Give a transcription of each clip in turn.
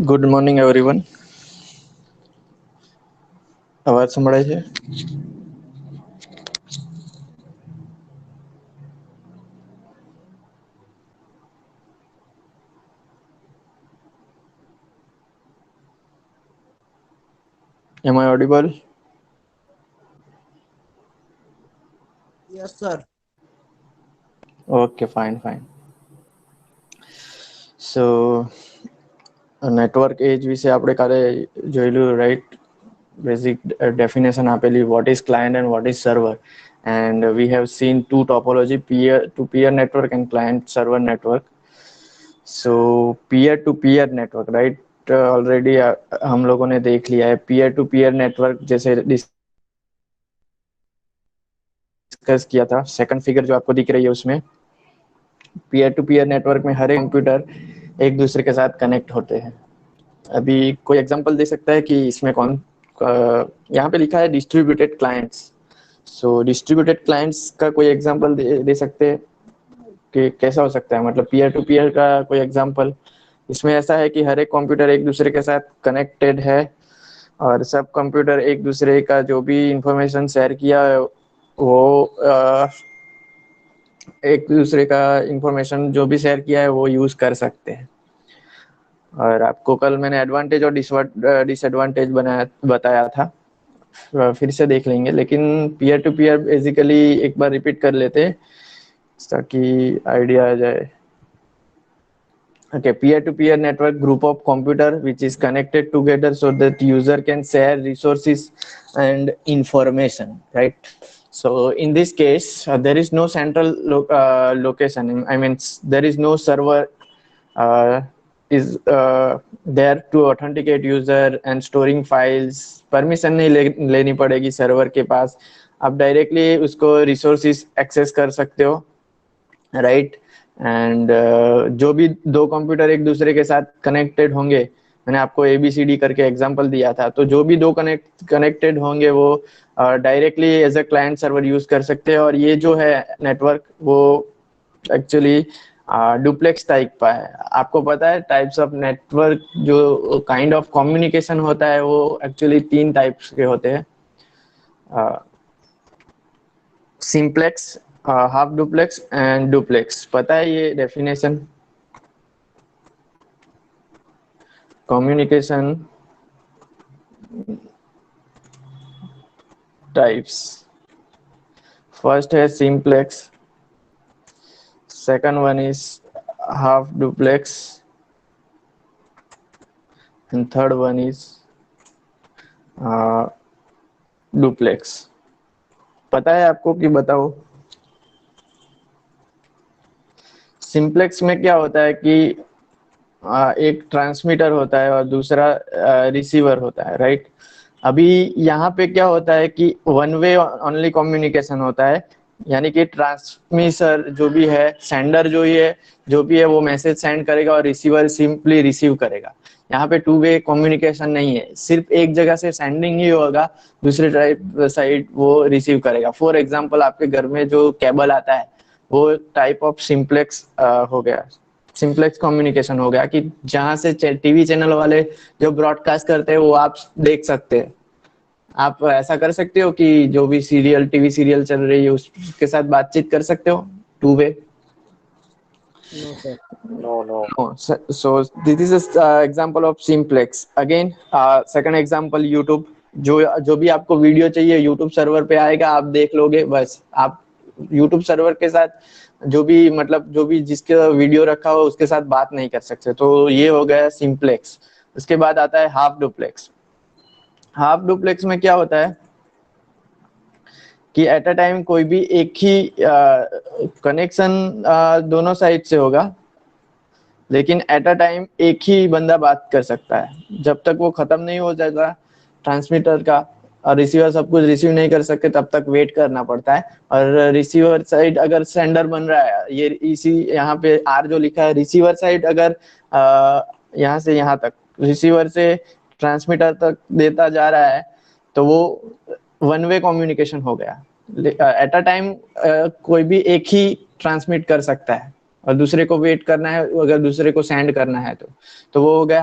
Good morning, everyone. અવાજ સંભળાય છે? Am I audible? Yes, sir. Okay, fine. So, network edge વિશે આપણે કાલે જોયેલું, right? Basic definition આપેલી, what is client and what is server. And we have seen two topology, peer-to-peer network and client-server network. So, peer-to-peer network, right? Already हम लोगों ने देख लिया है पीयर टू पीयर नेटवर्क, जैसे डिस्कस किया था. सेकंड फिगर जो आपको दिख रही है उसमें पीयर टू पीयर नेटवर्क में हर एक कंप्यूटर एक दूसरे के साथ कनेक्ट होते हैं. अभी कोई एग्जांपल दे सकता है कि इसमें कौन यहाँ पे लिखा है डिस्ट्रीब्यूटेड क्लाइंट्स. सो डिस्ट्रीब्यूटेड क्लाइंट्स का कोई एग्जांपल दे सकते हैं कि कैसा हो सकता है, मतलब पीयर टू पीयर का कोई एग्जांपल. इसमें ऐसा है कि हर एक कंप्यूटर एक दूसरे के साथ कनेक्टेड है और सब कंप्यूटर एक दूसरे का जो भी इंफॉर्मेशन शेयर किया है वो एक दूसरे का इंफॉर्मेशन जो भी शेयर किया है वो यूज कर सकते हैं. और आपको कल मैंने एडवांटेज और डिसएडवांटेज बताया था, फिर से देख लेंगे. लेकिन पीयर टू पीयर बेसिकली एक बार रिपीट कर लेते हैं ताकि आइडिया आ जाए. Okay, peer-to-peer network group of computer which is connected together so that user can share resources and information, right? So in this case, there is no central location. I mean, there is no server uh, is there to authenticate user and storing files. Permission नहीं लेनी पड़ेगी server के पास, आप directly उसको resources access कर सकते हो, right? And जो भी दो कंप्यूटर एक दूसरे के साथ कनेक्टेड होंगे, मैंने आपको ABCD करके एग्जांपल दिया था, तो जो भी दो कनेक्टेड होंगे वो directly as a client server use कर सकते हैं. और ये जो है नेटवर्क वो एक्चुअली डुप्लेक्स टाइप का है. आपको पता है टाइप्स ऑफ नेटवर्क, जो काइंड ऑफ कम्युनिकेशन होता है वो एक्चुअली 3 टाइप्स के होते हैं. Simplex, half duplex and duplex. पता है ये डेफिनेशन? कम्युनिकेशन टाइप्स, फर्स्ट है simplex, second one is half duplex, and third one is duplex. पता है आपको कि बताओ? सिंप्लेक्स में क्या होता है कि एक ट्रांसमीटर होता है और दूसरा रिसीवर होता है, राइट? अभी यहाँ पे क्या होता है कि वन वे ओनली कम्युनिकेशन होता है, यानी कि ट्रांसमीटर जो भी है, सेंडर जो भी है वो मैसेज सेंड करेगा और रिसीवर सिंपली रिसीव करेगा. यहाँ पे टू वे कम्युनिकेशन नहीं है, सिर्फ एक जगह से सेंडिंग ही होगा, दूसरे साइड वो रिसीव करेगा. फॉर एग्जांपल आपके घर में जो केबल आता है वो टाइप ऑफ सिंप्लेक्स हो गया, सिंप्लेक्स कम्युनिकेशन हो गया, कि जहां से टीवी चैनल वाले जो ब्रॉडकास्ट करते हैं वो आप देख सकते हैं. आप ऐसा कर सकते हो कि जो भी टीवी सीरियल चल रही है उसके साथ बातचीत कर सकते हो two way? No, sir. No. So this is example of simplex. Again, second example YouTube. जो भी आपको वीडियो चाहिए YouTube सर्वर पे आएगा, आप देख लोगे, बस आप YouTube सर्वर के साथ जो भी जिसके वीडियो रखा हो उसके साथ बात नहीं कर सकते. तो ये हो गया सिंप्लेक्स. उसके बाद आता है हाफ डुप्लेक्स. हाफ डुप्लेक्स में क्या होता है कि एट अ टाइम कोई भी एक ही कनेक्शन दोनों साइड से होगा, लेकिन एट अ टाइम एक ही बंदा बात कर सकता है. जब तक वो खत्म नहीं हो जाएगा ट्रांसमीटर का और रिसीवर सब कुछ रिसीव नहीं कर सकते तब तक वेट करना पड़ता है. और रिसीवर साइड अगर सेंडर बन रहा है, ये इसी यहाँ पे आर जो लिखा है, रिसीवर साइड अगर यहाँ से यहाँ तक रिसीवर से ट्रांसमीटर तक देता जा रहा है तो वो वन वे कम्युनिकेशन हो गया. एट अ टाइम कोई भी एक ही ट्रांसमिट कर सकता है, और दूसरे को वेट करना है अगर दूसरे को सेंड करना है तो वो हो गया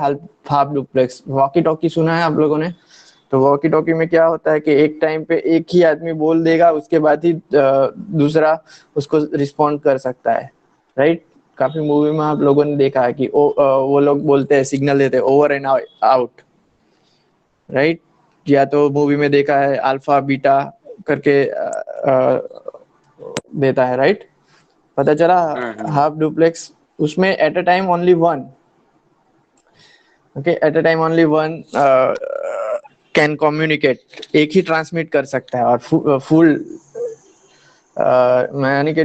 हाफ डुप्लेक्स। वॉकी टॉकी सुना है आप लोगों ने? तो वॉकी टॉकी में क्या होता है कि एक टाइम पे एक ही आदमी बोल देगा, उसके बाद ही दूसरा उसको रिस्पॉन्ड कर सकता है, राइट। काफी मूवी में आप लोगों ने देखा है कि वो लोग बोलते हैं, सिग्नल देते हैं ओवर एंड आउट, राइट। या तो मूवी में देखा है अल्फा बीटा करके देता है, राइट। पता चला हाफ डुप्लेक्स उसमें at a time only one, okay, at a time only one can communicate, एक ही ट्रांसमिट कर सकता है। और फुल यानी कि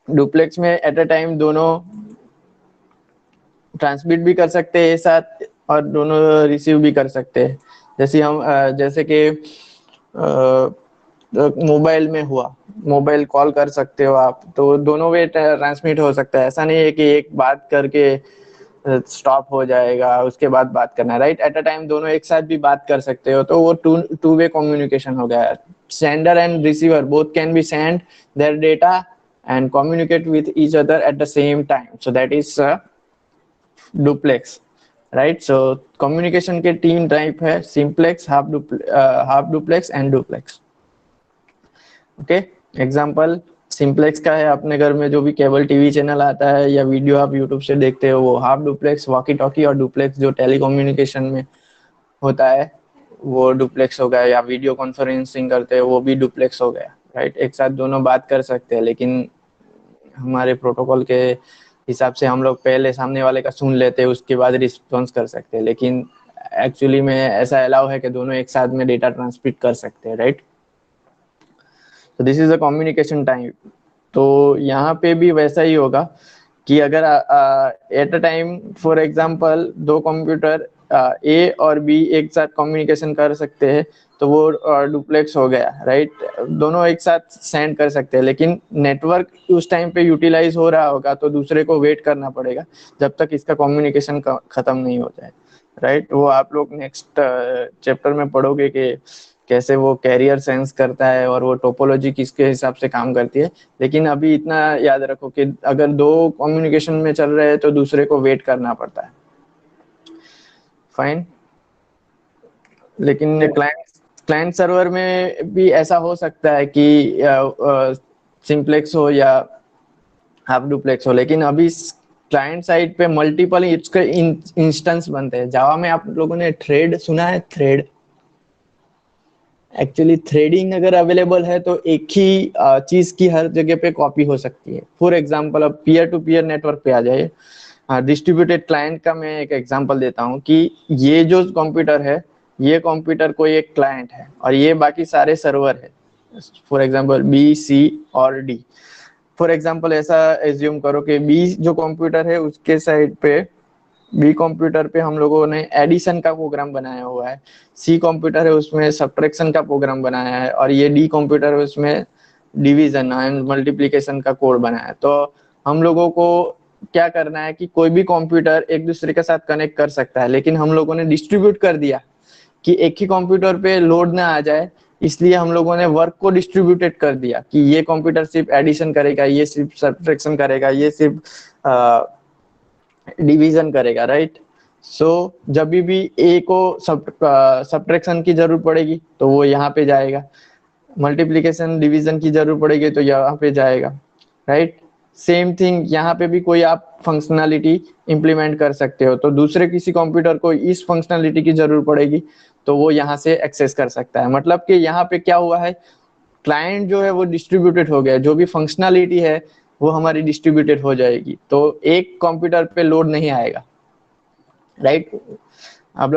डुप्लेक्स में एट अ टाइम दोनों ट्रांसमिट भी कर सकते हैं एक साथ और दोनों रिसीव भी कर सकते हैं। जैसे कि मोबाइल में हुआ, मोबाइल कॉल कर सकते हो आप, तो दोनों वे ट्रांसमिट हो सकता है। ऐसा नहीं है कि एक बात करके स्टॉप हो जाएगा उसके बाद बात करना, राइट। एट अ टाइम दोनों एक साथ भी बात कर सकते हो, तो वो टू वे कम्युनिकेशन हो गया। Sender and receiver both can be send their data and communicate with each other at the same time, so that is duplex, right. So communication के तीन टाइप है, simplex, half duplex and duplex. Okay, example simplex का है, अपने घर में जो भी केबल टीवी चैनल आता है या वीडियो आप यूट्यूब से देखते हो वो हाफ डुप्लेक्स वॉकी टॉकी, और डुप्लेक्स जो टेलीकम्युनिकेशन में होता है वो डुप्लेक्स हो गया, या वीडियो कॉन्फ्रेंसिंग करते हैं वो भी डुप्लेक्स हो गया, राइट। एक साथ दोनों बात कर सकते हैं, लेकिन हमारे प्रोटोकॉल के हिसाब से हम लोग पहले सामने वाले का सुन लेते हैं उसके बाद रिस्पॉन्स कर सकते हैं, लेकिन एक्चुअली में ऐसा अलाउ है कि दोनों एक साथ में डेटा ट्रांसमिट कर सकते हैं, राइट। तो this is a communication type. तो यहाँ पे भी वैसा ही होगा कि अगर at a time for example दो कंप्यूटर ए और बी एक साथ कम्युनिकेशन कर सकते हैं, तो वो डुप्लेक्स हो गया, राइट। दोनों एक साथ सेंड कर सकते हैं, लेकिन नेटवर्क उस टाइम पे यूटिलाइज हो रहा होगा, तो दूसरे को वेट करना पड़ेगा जब तक इसका कम्युनिकेशन खत्म नहीं हो जाए, राइट। वो आप लोग नेक्स्ट चैप्टर में पढ़ोगे कि कैसे वो कैरियर सेंस करता है और वो टोपोलॉजी किसके हिसाब से काम करती है। लेकिन अभी इतना याद रखो कि अगर दो कम्युनिकेशन में चल रहे हैं तो दूसरे को वेट करना पड़ता है, फाइन। लेकिन क्लाइंट सर्वर में भी ऐसा हो सकता है कि सिंप्लेक्स हो या हाफ डुप्लेक्स हो, लेकिन अभी क्लाइंट साइड पे मल्टीपल इसके इंस्टेंस बनते हैं। जावा में आप लोगों ने थ्रेड सुना है? थ्रेड, एक्चुअली थ्रेडिंग अगर अवेलेबल है तो एक ही चीज की हर जगह पे कॉपी हो सकती है। फॉर एग्जांपल अब पीयर टू पीयर नेटवर्क पे आ जाइए। डिस्ट्रीब्यूटेड क्लाइंट का मैं एक एग्जांपल देता हूँ कि ये जो कंप्यूटर है, ये कंप्यूटर कोई एक क्लाइंट है और ये बाकी सारे सर्वर है। फॉर एग्जांपल बी, सी और डी। फॉर एग्जांपल ऐसा एज्यूम करो कि बी जो कंप्यूटर है उसके साइड पे, बी कंप्यूटर पे हम लोगों ने एडिशन का प्रोग्राम बनाया हुआ है, सी कंप्यूटर है उसमें सब्ट्रैक्शन का प्रोग्राम बनाया है, और ये डी कंप्यूटर है उसमें डिवीजन एंड मल्टीप्लिकेशन का कोड बनाया है। तो हम लोगों को क्या करना है कि कोई भी कंप्यूटर एक दूसरे के साथ कनेक्ट कर सकता है, लेकिन हम लोगों ने डिस्ट्रीब्यूट कर दिया कि एक ही कंप्यूटर पे लोड ना आ जाए, इसलिए हम लोगों ने वर्क को डिस्ट्रीब्यूटेड कर दिया कि ये कंप्यूटर सिर्फ एडिशन करेगा, ये सिर्फ सब्ट्रैक्शन करेगा, ये सिर्फ डिवीजन करेगा, राइट। सो जब भी ए को सब्ट्रैक्शन की जरूरत पड़ेगी तो वो यहाँ पे जाएगा, मल्टीप्लिकेशन डिवीजन की जरूरत पड़ेगी तो यहाँ पे जाएगा, राइट। सेम थिंग यहाँ पे भी कोई आप फंक्शनलिटी इंप्लीमेंट कर सकते हो, तो दूसरे किसी कंप्यूटर को इस फंक्शनलिटी की जरूरत पड़ेगी तो वो यहाँ से एक्सेस कर सकता है। मतलब कि यहाँ पे क्या हुआ है, क्लाइंट जो है वो डिस्ट्रीब्यूटेड हो गया, जो भी फंक्शनलिटी है वो हमारी डिस्ट्रीब्यूटेड हो जाएगी, तो एक कंप्यूटर पे लोड नहीं आएगा, राइट। अब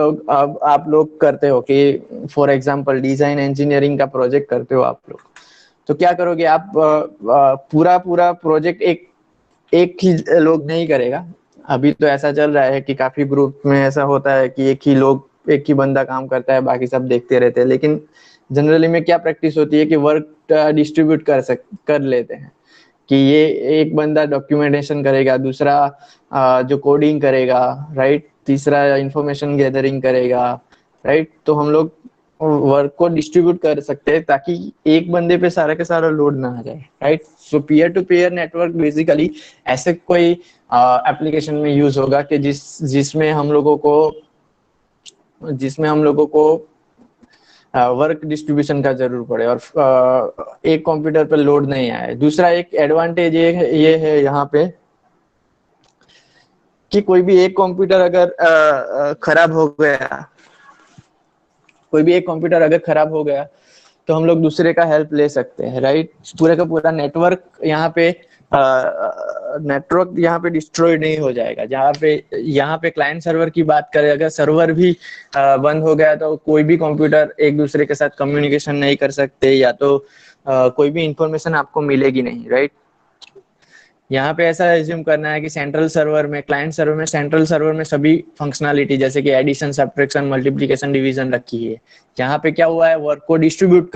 आप लोग करते हो कि फॉर एग्जांपल डिजाइन इंजीनियरिंग का प्रोजेक्ट करते हो आप लोग, तो क्या करोगे आप, पूरा पूरा प्रोजेक्ट एक ही लोग नहीं करेगा। अभी तो ऐसा चल रहा है कि काफी ग्रुप में ऐसा होता है कि एक ही बंदा काम करता है, बाकी सब देखते रहते हैं। लेकिन जनरली में क्या प्रैक्टिस होती है कि वर्क डिस्ट्रीब्यूट कर लेते हैं कि ये एक बंदा डॉक्यूमेंटेशन करेगा, दूसरा जो कोडिंग करेगा, राइट, तीसरा इंफॉर्मेशन गैदरिंग करेगा, राइट। तो हम लोग वर्क को डिस्ट्रीब्यूट कर सकते हैं ताकि एक बंदे पे सारा का सारा लोड ना आ जाए, right. So peer to peer network basically ऐसे कोई एप्लीकेशन में यूज होगा कि जिसमें हम लोगों को वर्क डिस्ट्रीब्यूशन का जरूर पड़े और एक कंप्यूटर पर लोड नहीं आए। दूसरा एक एडवांटेज ये है यहाँ पे कि कोई भी एक कंप्यूटर अगर खराब हो गया, कोई भी एक कंप्यूटर अगर खराब हो गया तो हम लोग दूसरे का हेल्प ले सकते हैं, राइट। पूरे का पूरा नेटवर्क यहाँ पे डिस्ट्रॉय नहीं हो जाएगा। यहाँ पे क्लाइंट सर्वर की बात करें, अगर सर्वर भी बंद हो गया तो कोई भी कंप्यूटर एक दूसरे के साथ कम्युनिकेशन नहीं कर सकते, या तो कोई भी इंफॉर्मेशन आपको मिलेगी नहीं, राइट। यहाँ पे ऐसा एज्यूम करना है कि सेंट्रल सर्वर में, क्लाइंट सर्वर में, सेंट्रल सर्वर में सभी फंक्शनलिटी जैसे कि एडिशन, सब्ट्रैक्शन, मल्टीप्लिकेशन, डिवीजन रखी है। यहाँ पे क्या हुआ है, वर्क को डिस्ट्रीब्यूट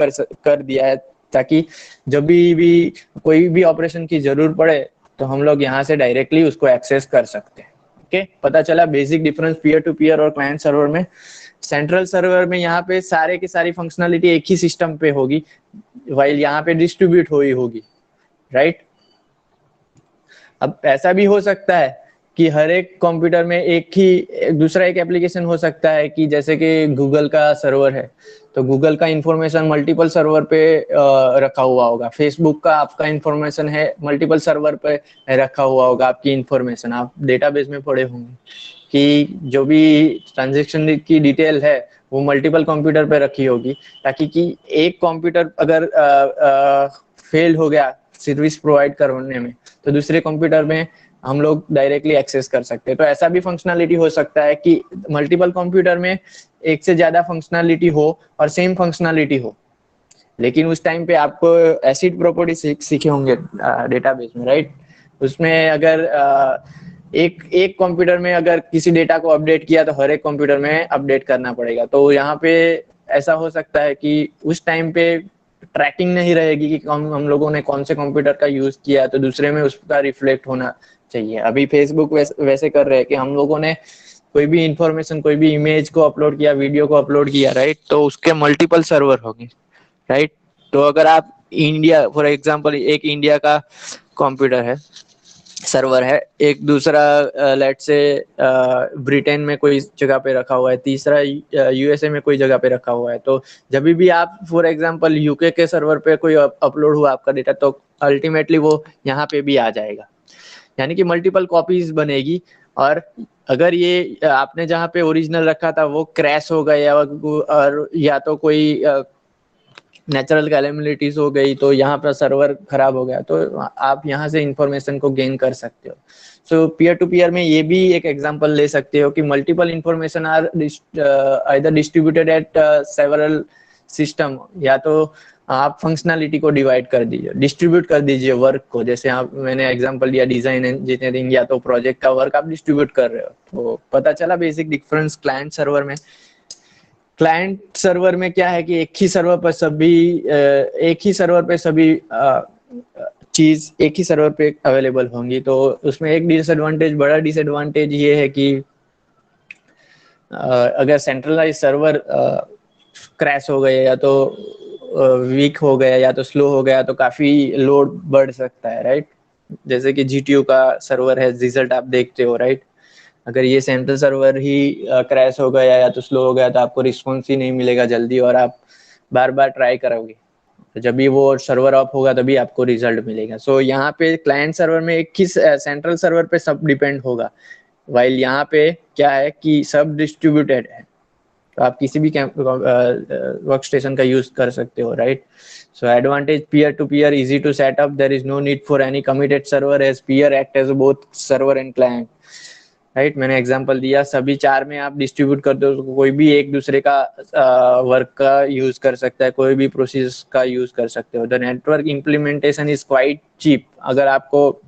कर दिया है ताकि जब भी कोई भी ऑपरेशन की जरूरत पड़े तो हम लोग यहाँ से डायरेक्टली उसको एक्सेस कर सकते हैं। ओके, पता चला basic difference peer to peer और क्लाइंट सर्वर में। सेंट्रल सर्वर में यहाँ पे सारे की सारी फंक्शनलिटी एक ही सिस्टम पे होगी, वाइल यहाँ पे डिस्ट्रीब्यूट हुई होगी, राइट। अब ऐसा भी हो सकता है कि हर एक कंप्यूटर में एक एप्लीकेशन हो सकता है कि जैसे कि गूगल का सर्वर है तो गूगल का इंफॉर्मेशन मल्टीपल सर्वर पे रखा हुआ होगा। फेसबुक का आपका इंफॉर्मेशन है मल्टीपल सर्वर पे रखा हुआ होगा। आपकी इंफॉर्मेशन आप डेटाबेस में पढ़े होंगे कि जो भी ट्रांजेक्शन की डिटेल है वो मल्टीपल कंप्यूटर पे रखी होगी, ताकि कि एक कंप्यूटर अगर फेल हो गया सर्विस प्रोवाइड करने में तो दूसरे कंप्यूटर में हम लोग डायरेक्टली एक्सेस कर सकते हैं। तो ऐसा भी फंक्शनलिटी हो सकता है कि मल्टीपल कंप्यूटर में एक से ज्यादा फंक्शनलिटी हो और सेम फंक्शनलिटी हो, लेकिन उस टाइम पे आपको एसिड प्रॉपर्टी सीखे होंगे डेटाबेस में, राइट। उसमें अगर एक कंप्यूटर में अगर किसी डेटा को अपडेट किया तो हर एक कंप्यूटर में अपडेट करना पड़ेगा। तो यहाँ पे ऐसा हो सकता है कि उस टाइम पे ट्रैकिंग नहीं रहेगी कि हम लोगों ने कौन से कंप्यूटर का यूज किया, तो दूसरे में उसका रिफ्लेक्ट होना चाहिए। अभी फेसबुक वैसे कर रहे हैं कि हम लोगों ने कोई भी इंफॉर्मेशन, कोई भी इमेज को अपलोड किया, वीडियो को अपलोड किया, राइट, तो उसके मल्टीपल सर्वर होंगे, राइट। तो अगर आप इंडिया फॉर एग्जांपल, एक इंडिया का कंप्यूटर है, सर्वर है, एक दूसरा लेट से ब्रिटेन में कोई जगह पे रखा हुआ है, तीसरा यूएसए में कोई जगह पे रखा हुआ है, तो जब भी आप फॉर एग्जांपल यूके के सर्वर पे कोई अपलोड हुआ आपका डेटा तो अल्टीमेटली वो यहाँ पे भी आ जाएगा, यानी कि मल्टीपल कॉपीज बनेगी। और अगर ये आपने जहाँ पे ओरिजिनल रखा था वो क्रैश हो गया और या तो कोई नेचुरल कैलेमिटीज हो गई तो यहाँ पर सर्वर खराब हो गया, तो आप यहाँ से इंफॉर्मेशन को गेन कर सकते हो। सो पीयर टू पीयर में ये भी एक एग्जांपल ले सकते हो कि multiple information are either distributed at several system, या तो आप फंक्शनलिटी को डिवाइड कर दीजिए, डिस्ट्रीब्यूट कर दीजिए वर्क को। जैसे आप, मैंने एग्जांपल दिया डिजाइन इंजीनियरिंग या तो प्रोजेक्ट का वर्क आप डिस्ट्रीब्यूट कर रहे हो। तो पता चला बेसिक डिफरेंस क्लाइंट सर्वर में। क्लाइंट सर्वर में क्या है कि एक ही सर्वर पे सभी चीज एक ही सर्वर पे अवेलेबल होंगी। तो उसमें एक डिसएडवांटेज, बड़ा डिसएडवांटेज ये है कि अगर सेंट्रलाइज सर्वर क्रैश हो गए या तो वीक हो गया या तो स्लो हो गया तो काफी लोड बढ़ सकता है, राइट। जैसे कि जीटीयू का सर्वर है, रिजल्ट आप देखते हो, राइट। अगर ये सेंट्रल सर्वर ही क्रैश हो गया या तो स्लो हो गया तो आपको रिस्पॉन्स ही नहीं मिलेगा जल्दी और आप बार बार ट्राई करोगे, तो जब भी वो सर्वर ऑफ होगा तभी आपको रिजल्ट मिलेगा। सो यहाँ पे क्लाइंट सर्वर में एक ही सेंट्रल सर्वर पे सब डिपेंड होगा, वाइल यहाँ पे क्या है कि सब डिस्ट्रीब्यूटेड है, तो आप किसी भी वर्क स्टेशन का यूज कर सकते हो, right. So advantage peer to peer, easy to set up, there is no need for any committed server as peer act as both server and client, right. मैंने एग्जांपल दिया, सभी चार में आप डिस्ट्रीब्यूट करते हो तो कोई भी एक दूसरे का वर्क का यूज कर सकता है, कोई भी प्रोसेस का यूज कर सकते हो। The network implementation is quite cheap. अगर आपको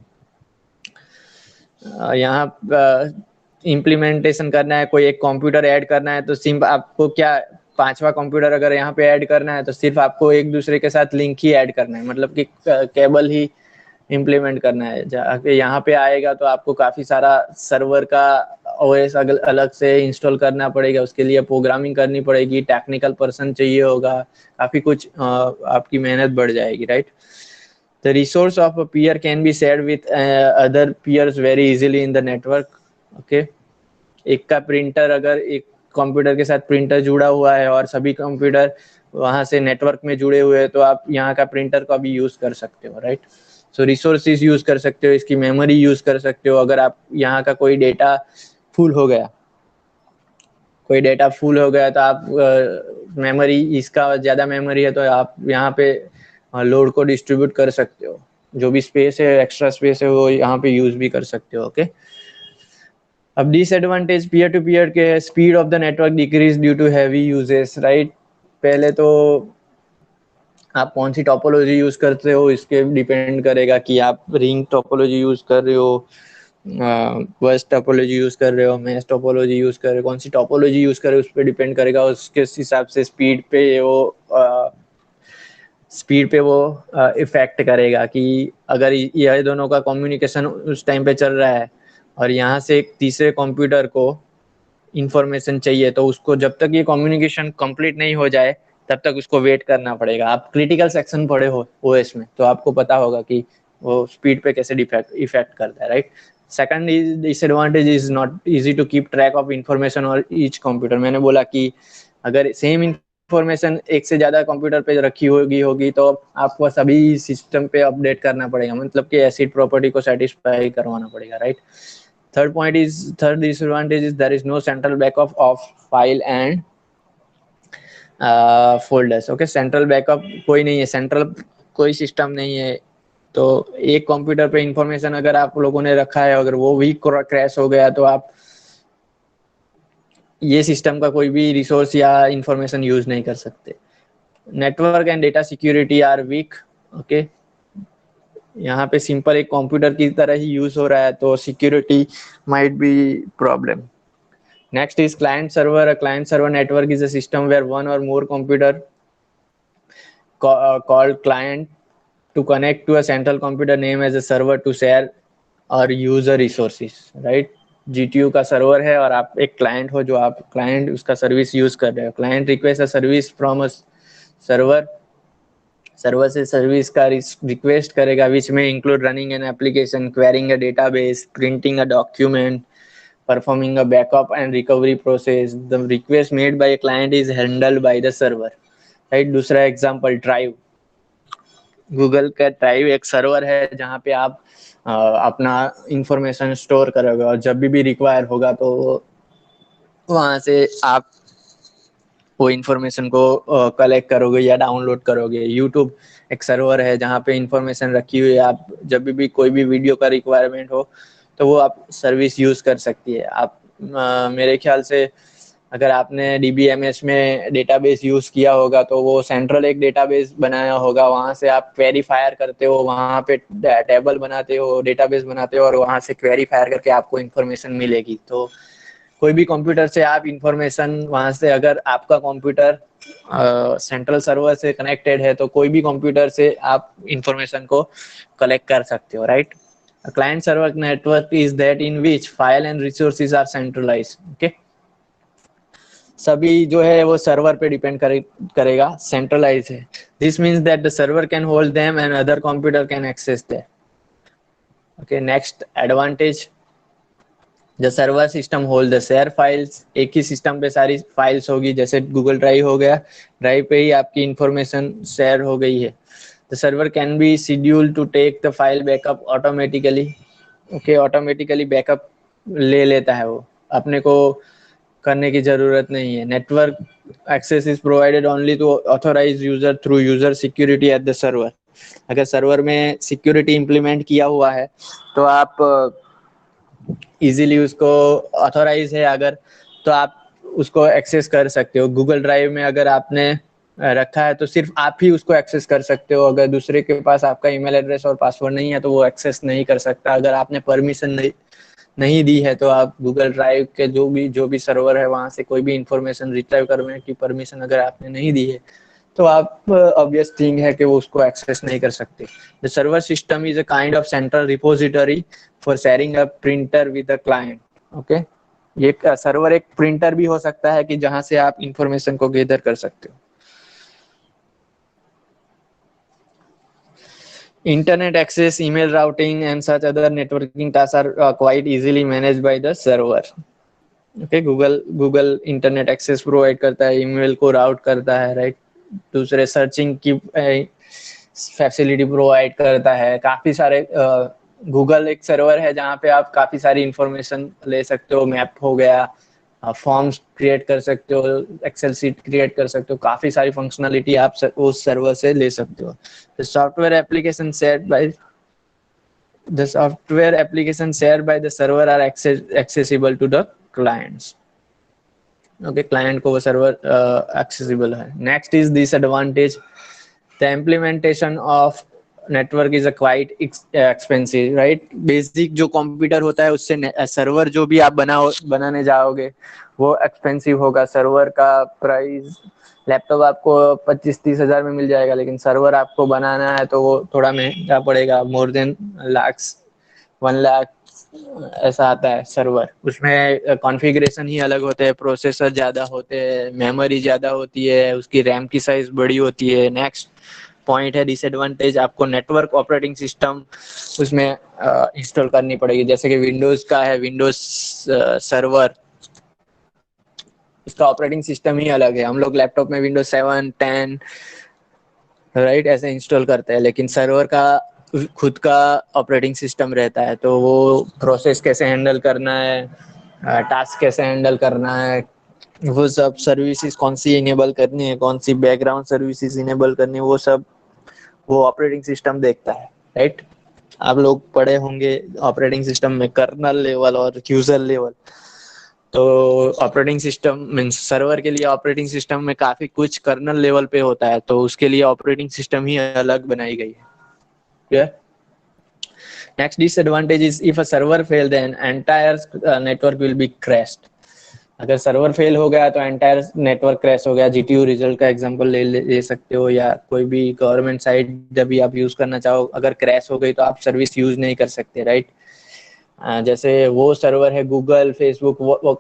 यहाँ इम्प्लीमेंटेशन करना है, कोई एक कंप्यूटर ऐड करना है, तो सिर्फ आपको क्या, पांचवा कंप्यूटर अगर यहाँ पे ऐड करना है तो सिर्फ आपको एक दूसरे के साथ लिंक ही ऐड करना है, मतलब कि केबल ही इम्प्लीमेंट करना है। जाके यहाँ पे आएगा तो आपको काफी सारा सर्वर का ओएस अलग से इंस्टॉल करना पड़ेगा, उसके लिए प्रोग्रामिंग करनी पड़ेगी, टेक्निकल पर्सन चाहिए होगा, काफी कुछ आपकी मेहनत बढ़ जाएगी, right. The resource of a peer can be shared with other peers very easily in the network. Okay, एक का प्रिंटर, अगर एक कंप्यूटर के साथ प्रिंटर जुड़ा हुआ है और सभी कंप्यूटर वहां से नेटवर्क में जुड़े हुए हैं, तो आप यहाँ का प्रिंटर का भी यूज कर सकते हो, राइट। सो रिसोर्सेज यूज कर सकते हो, इसकी मेमोरी यूज कर सकते हो। अगर आप यहाँ का कोई डेटा फुल हो गया, तो आप मेमोरी, इसका ज्यादा मेमोरी है तो आप यहाँ पे लोड को डिस्ट्रीब्यूट कर सकते हो, जो भी स्पेस है, एक्स्ट्रा स्पेस है, वो यहाँ पे यूज भी कर सकते हो। ओके, अब डिसएडवांटेज पीयर टू पीयर के, speed of the network decrease due to heavy uses, right. पहले तो आप कौन सी टोपोलॉजी यूज करते हो इसके डिपेंड करेगा कि आप रिंग टोपोलॉजी यूज कर रहे हो, बस टोपोलॉजी यूज कर रहे हो, मैश टोपोलॉजी यूज कर रहे हो, कौन सी टोपोलॉजी यूज कर रहे हो उस पर डिपेंड करेगा। उसके हिसाब से स्पीड पे वो इफेक्ट करेगा कि अगर ये दोनों का कम्युनिकेशन उस टाइम पे चल रहा है और यहाँ से एक तीसरे कंप्यूटर को इंफॉर्मेशन चाहिए, तो उसको जब तक ये कम्युनिकेशन कंप्लीट नहीं हो जाए तब तक उसको वेट करना पड़ेगा। आप क्रिटिकल सेक्शन पढ़े हो ओएस में, तो आपको पता होगा कि वो स्पीड पे कैसे इफेक्ट करता है, right. Second is disadvantage is not easy to keep track of information और ईच कंप्यूटर। मैंने बोला कि अगर सेम इंफॉर्मेशन एक से ज्यादा कंप्यूटर पे रखी होगी तो आपको सभी सिस्टम पे अपडेट करना पड़ेगा, मतलब कि एसिड प्रॉपर्टी को सेटिस्फाई करवाना पड़ेगा, right. Third disadvantage is there is no central backup of file and folders. Okay, central backup कोई नहीं है, central कोई सिस्टम नहीं है। तो एक कंप्यूटर पे इंफॉर्मेशन अगर आप लोगों ने रखा है, अगर वो भी क्रैश हो गया तो आप ये सिस्टम का कोई भी रिसोर्स या इंफॉर्मेशन यूज नहीं कर सकते। Network and data security are weak. Okay, यहाँ पे सिंपल एक कंप्यूटर की तरह ही यूज हो रहा है, तो security might be problem. Next is client server. A client server network is a system where one or more computer called client to connect to a central computer name as a server to share or user resources, right? GTU का server है और आप एक client हो, जो आप client उसका service use कर रहे हो। Client request a service from a server, server से सर्विस का रिक्वेस्ट करेगा, विच में include running an application, quarrying a database, printing a document, performing a backup and recovery process. The request made by a client is handled by the server, right? दूसरा example drive, Google का drive एक server है जहाँ पे आप अपना information store करोगे और जब भी रिक्वायर होगा तो वहां से आप वो इंफॉर्मेशन को कलेक्ट करोगे या डाउनलोड करोगे। यूट्यूब एक सर्वर है जहाँ पे इंफॉर्मेशन रखी हुई है, आप जब भी कोई भी वीडियो का रिक्वायरमेंट हो तो वो आप सर्विस यूज कर सकती है। आप मेरे ख्याल से अगर आपने DBMS में डेटाबेस यूज किया होगा तो वो सेंट्रल एक डेटाबेस बनाया होगा, वहां से आप क्वेरी फायर करते हो, वहां पे टेबल बनाते हो, डेटाबेस बनाते हो और वहां से क्वेरी फायर करके आपको इंफॉर्मेशन मिलेगी। तो कोई भी कंप्यूटर से आप इंफॉर्मेशन वहां से, अगर आपका कंप्यूटर सेंट्रल सर्वर से कनेक्टेड है तो कोई भी कंप्यूटर से आप इंफॉर्मेशन को कलेक्ट कर सकते हो, right. Client server network is that in which file and resources are centralised. Okay, सभी जो है वो सर्वर पे डिपेंड करेगा, सेंट्रलाइज है। This means that the server can hold them and other computer can access them. Okay, next advantage, the server system hold the share files. एक ही system पे सारी फाइल्स होगी, जैसे गूगल ड्राइव हो गया, ड्राइव पे ही आपकी इंफॉर्मेशन शेयर हो गई है। The server can be schedule to take the file backup automatically. Okay, automatically backup ले लेता है वो, अपने को करने की जरूरत नहीं है। Network access is provided only to authorise user through user security at the server. अगर सर्वर में सिक्योरिटी इंप्लीमेंट किया हुआ है तो आप इजीली उसको, ऑथोराइज है अगर, तो आप उसको एक्सेस कर सकते हो। गूगल ड्राइव में अगर आपने रखा है तो सिर्फ आप ही उसको एक्सेस कर सकते हो, अगर दूसरे के पास आपका ईमेल एड्रेस और पासवर्ड नहीं है तो वो एक्सेस नहीं कर सकता। अगर आपने परमिशन नहीं दी है तो आप गूगल ड्राइव के जो भी सर्वर है वहां से कोई भी इंफॉर्मेशन रिट्राइव करने की परमिशन अगर आपने नहीं दी है तो आप ऑब्वियस थिंग है कि वो उसको एक्सेस नहीं कर सकते। The server system is a kind of central repository for sharing a printer with the client. Okay, ये सर्वर एक प्रिंटर भी हो सकता है कि जहां से आप इंफॉर्मेशन को गैदर कर सकते हो। Internet access, email routing, and such other networking tasks are quite easily managed by the server. Okay, Google internet access provide करता है, ईमेल को राउट करता है, राइट। दूसरे सर्चिंग की फैसिलिटी प्रोवाइड करता है। काफी सारे गूगल एक सर्वर है जहाँ पे आप काफी सारी इंफॉर्मेशन ले सकते हो। मैप हो गया, फॉर्म्स क्रिएट कर सकते हो, एक्सेल सीट क्रिएट कर सकते हो, काफी सारी फंक्शनलिटी आप उस सर्वर से ले सकते हो। The software application shared by the server are accessible to the clients. Okay, client को वो सर्वर accessible है। Next is disadvantage. The implementation of network is a quite expensive, right? Basic जो कंप्यूटर होता है उससे सर्वर जो भी आप बनाने जाओगे वो एक्सपेंसिव होगा। सर्वर का प्राइस, लैपटॉप आपको 25-30 हजार में मिल जाएगा, लेकिन सर्वर आपको बनाना है तो वो थोड़ा महंगा पड़ेगा, मोर देन लाख्स, 1 लाख ऐसा आता है सर्वर। उसमें कॉन्फ़िगरेशन ही अलग होते हैं, प्रोसेसर ज्यादा होते हैं, मेमोरी ज्यादा होती है, उसकी रैम की साइज बड़ी होती है। नेक्स्ट पॉइंट है डिसएडवांटेज, आपको नेटवर्क ऑपरेटिंग सिस्टम उसमें इंस्टॉल करनी पड़ेगी। जैसे कि विंडोज का है, विंडोज सर्वर, इसका ऑपरेटिंग सिस्टम ही अलग है। हम लोग लैपटॉप में विंडोज 7, 10 राइट ऐसे इंस्टॉल करते हैं, लेकिन सर्वर का खुद का ऑपरेटिंग सिस्टम रहता है। तो वो प्रोसेस कैसे हैंडल करना है, टास्क कैसे हैंडल करना है, वो सब सर्विसेज कौन सी इनेबल करनी है, कौन सी बैकग्राउंड सर्विसेज इनेबल करनी है, वो सब वो ऑपरेटिंग सिस्टम देखता है, राइट। आप लोग पढ़े होंगे ऑपरेटिंग सिस्टम में कर्नल लेवल और यूजर लेवल। तो ऑपरेटिंग सिस्टम मींस सर्वर के लिए ऑपरेटिंग सिस्टम में काफी कुछ कर्नल लेवल पे होता है, तो उसके लिए ऑपरेटिंग सिस्टम ही अलग बनाई गई है। Clear? Next disadvantage is if a server fail then entire network will be crashed. अगर सर्वर फेल हो गया तो एंटायर नेटवर्क क्रैश हो गया। जीटीयू रिजल्ट का एग्जांपल ले सकते हो, या कोई भी गवर्नमेंट साइट जब भी आप यूज करना चाहो, अगर क्रैश हो गई तो आप सर्विस यूज नहीं कर सकते, राइट। जैसे वो सर्वर है गूगल, फेसबुक, वो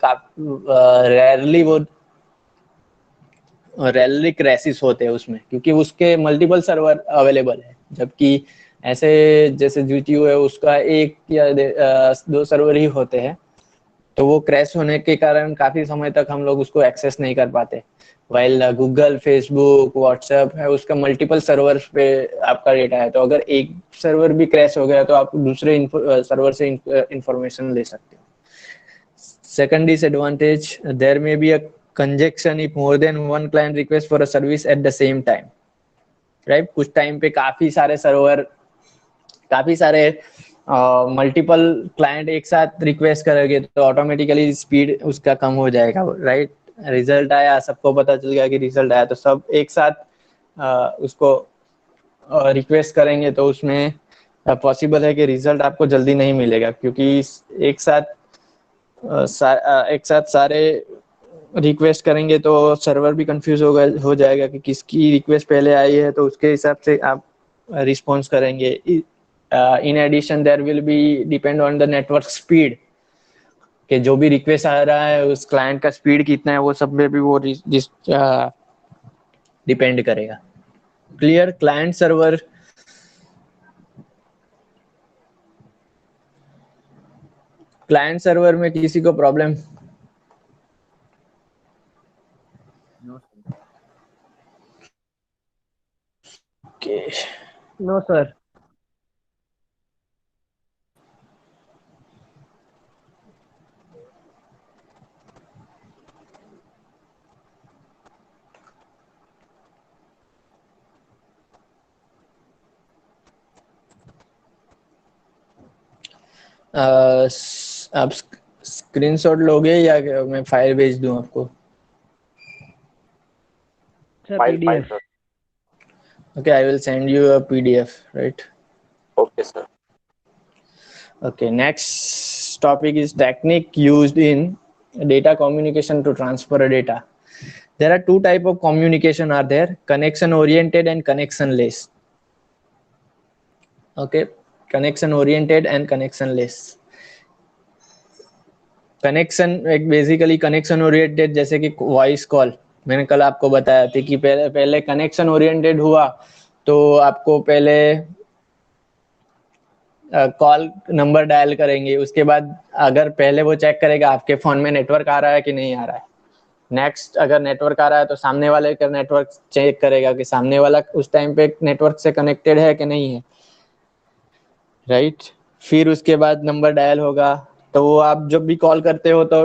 रेयरली क्रैशेस होते हैं उसमें, क्योंकि उसके मल्टीपल सर्वर अवेलेबल है। जबकि ऐसे जैसे जीटीयू है उसका एक या 2 सर्वर ही होते हैं, तो वो क्रैश होने के कारण काफी समय तक हम लोग उसको एक्सेस नहीं कर पाते। वाइल गूगल, फेसबुक, व्हाट्सएप है उसका मल्टीपल सर्वर पे आपका डेटा है, तो अगर एक सर्वर भी क्रैश हो गया तो आप दूसरे सर्वर से इंफॉर्मेशन ले सकते हो। Second disadvantage, there may be a congestion if more than one client request for a service at the same time, right? कुछ टाइम पे काफी सारे सर्वर, काफी सारे मल्टीपल क्लाइंट एक साथ रिक्वेस्ट करेंगे तो ऑटोमेटिकली स्पीड उसका कम हो जाएगा, राइट। रिजल्ट आया, सबको पता चल गया कि रिजल्ट आया, तो सब एक साथ उसको रिक्वेस्ट करेंगे तो उसमें पॉसिबल है कि रिजल्ट आपको जल्दी नहीं मिलेगा, क्योंकि एक साथ सारे रिक्वेस्ट करेंगे तो सर्वर भी कंफ्यूज हो जाएगा कि किसकी रिक्वेस्ट पहले आई है, तो उसके हिसाब से आप रिस्पॉन्स करेंगे। In addition there will be depend on the network speed, कि जो भी रिक्वेस्ट आ रहा है उस क्लाइंट का स्पीड कितना है, वो सब में भी वो डिपेंड करेगा। Clear? Client server, client server में किसी को problem? No sir. Okay, no sir. आप स्क्रीनशॉट लोगे या मैं फाइल भेज दूं आपको? Sir File, PDF. sir. Okay, I will send you a PDF, right? Okay, sir. Okay, next topic is technique used in data communication to transfer data. there are two type of communication are there, connection oriented and connectionless. Okay, connection oriented and connectionless. Connection एक basically connection oriented, जैसे कि voice call मैंने कल आपको बताया था कि पहले कनेक्शन ओरिएंटेड हुआ तो आपको पहले कॉल नंबर डायल करेंगे, उसके बाद अगर पहले वो चेक करेगा आपके फोन में नेटवर्क आ रहा है कि नहीं आ रहा है। नेक्स्ट अगर नेटवर्क आ रहा है तो सामने वाले का नेटवर्क चेक करेगा कि सामने वाला उस टाइम पे नेटवर्क से कनेक्टेड है कि नहीं है, राइट। फिर उसके बाद नंबर डायल होगा, तो वो आप जब भी कॉल करते हो तो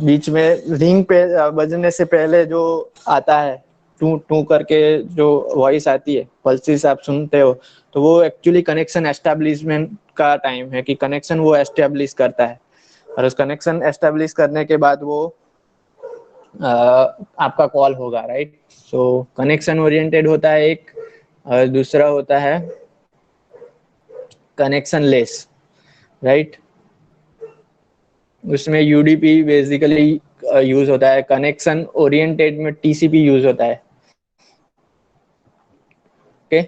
बीच में रिंग पे बजने से पहले जो आता है टू टू करके जो वॉइस आती है, पल्सेस आप सुनते हो, तो वो एक्चुअली कनेक्शन एस्टेब्लिशमेंट का टाइम है कि कनेक्शन वो एस्टेब्लिश करता है। और उस कनेक्शन एस्टेब्लिश करने के बाद वो आपका कॉल होगा, राइट। सो कनेक्शन ओरिएंटेड होता है एक, और दूसरा होता है कनेक्शन लेस, राइट। उसमें यूडीपी बेसिकली यूज होता है, कनेक्शन ओरिएंटेड में टीसीपी यूज होता है। ओके,